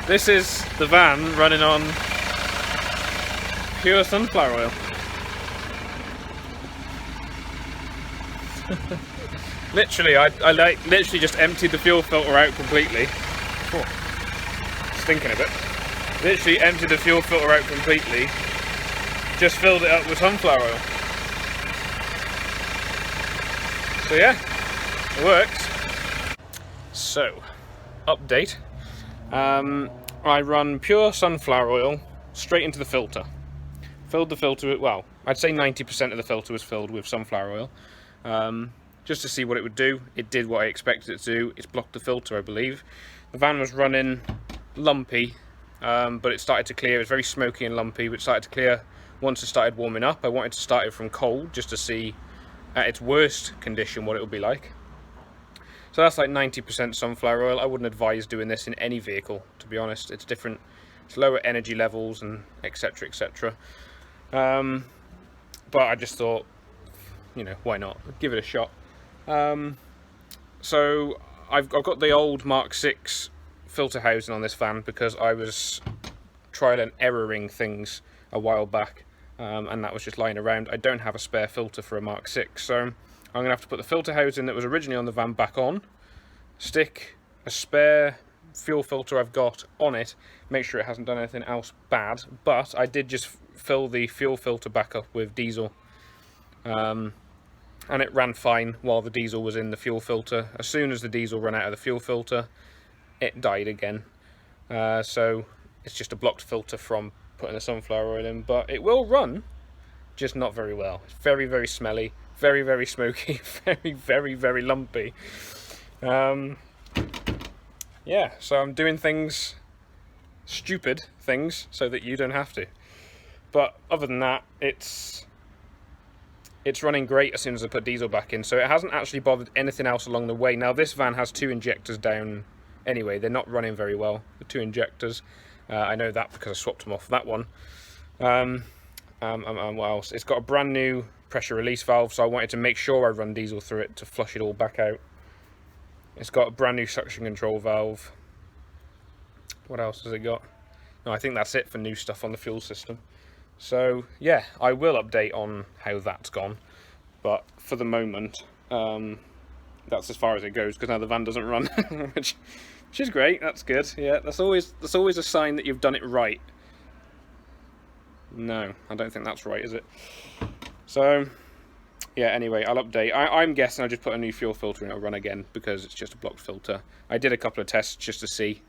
This is the van running on pure sunflower oil. Literally, I literally just emptied the fuel filter out completely. Oh, stinking a bit. Literally emptied the fuel filter out completely. Just filled it up with sunflower oil. So yeah, it works. So, update. I run pure sunflower oil straight into the filter. Filled the filter with, well, I'd say 90% of the filter was filled with sunflower oil. Just to see what it would do. It did what I expected it to do. It's blocked the filter, I believe. The van was running lumpy, but it started to clear. It was very smoky and lumpy, but it started to clear once it started warming up. I wanted to start it from cold, just to see at its worst condition what it would be like. So that's like 90% sunflower oil. I wouldn't advise doing this in any vehicle, to be honest. It's different, it's lower energy levels and etc, etc. But I just thought, you know, why not? Give it a shot. So I've got the old Mark 6 filter housing on this van because I was trial and erroring things a while back, and that was just lying around. I don't have a spare filter for a Mark 6, so I'm going to have to put the filter housing that was originally on the van back on, stick a spare fuel filter I've got on it, make sure it hasn't done anything else bad, but I did just fill the fuel filter back up with diesel, and it ran fine while the diesel was in the fuel filter. As soon as the diesel ran out of the fuel filter, it died again. So it's just a blocked filter from putting the sunflower oil in, but it will run, just not very well. It's very, very smelly, very, very smoky, very, very, very lumpy. Yeah, so I'm doing things, stupid things, so that you don't have to. But other than that, it's running great as soon as I put diesel back in, so it hasn't actually bothered anything else along the way. Now this van has 2 injectors down anyway. They're not running very well, the 2 injectors. I know that because I swapped them off that one. What else? It's got a brand new pressure release valve, so I wanted to make sure I run diesel through it to flush it all back out. It's got a brand new suction control valve. What else has it got? No, I think that's it for new stuff on the fuel system. So yeah, I will update on how that's gone, but for the moment, that's as far as it goes, because now the van doesn't run, which is great. That's good. Yeah, that's always a sign that you've done it right. No, I don't think that's right, is it? So yeah, anyway, I'll update. I'm guessing I'll just put a new fuel filter in, it'll run again, because it's just a blocked filter. I did a couple of tests just to see,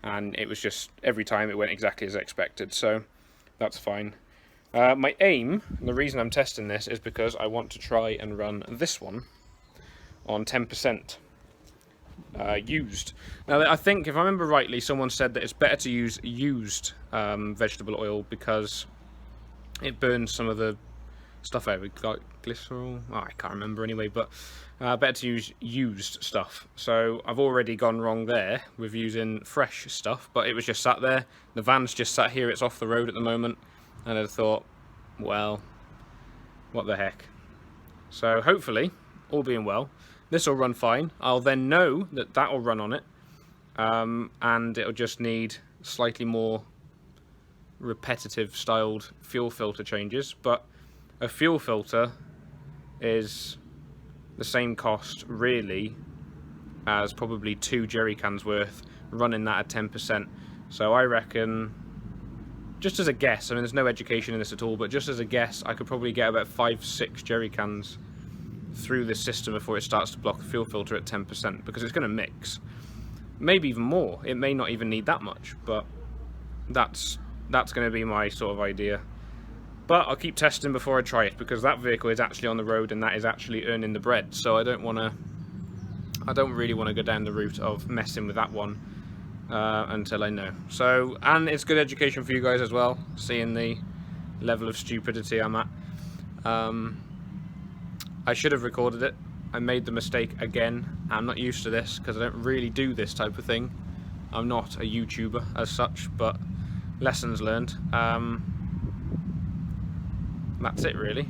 and it was just, every time it went exactly as I expected, so that's fine. My aim, and the reason I'm testing this, is because I want to try and run this one on 10% used. Now, I think, if I remember rightly, someone said that it's better to use used vegetable oil because it burns some of the stuff out. We've got glycerol, I can't remember anyway, but better to use used stuff. So I've already gone wrong there with using fresh stuff, but it was just sat there. The van's just sat here, it's off the road at the moment, and I thought, well, what the heck. So hopefully, all being well, this will run fine. I'll then know that that will run on it, and it'll just need slightly more repetitive styled fuel filter changes, but a fuel filter is the same cost really as probably 2 jerry cans worth running that at 10%. So I reckon, just as a guess, I mean there's no education in this at all, but just as a guess, I could probably get about 5-6 jerry cans through this system before it starts to block the fuel filter at 10%, because it's going to mix. Maybe even more. It may not even need that much, but that's going to be my sort of idea. But I'll keep testing before I try it, because that vehicle is actually on the road and that is actually earning the bread. So I don't really want to go down the route of messing with that one until I know. So, and it's good education for you guys as well, seeing the level of stupidity I'm at. I should have recorded it. I made the mistake again. I'm not used to this because I don't really do this type of thing. I'm not a YouTuber as such, but lessons learned. That's it really.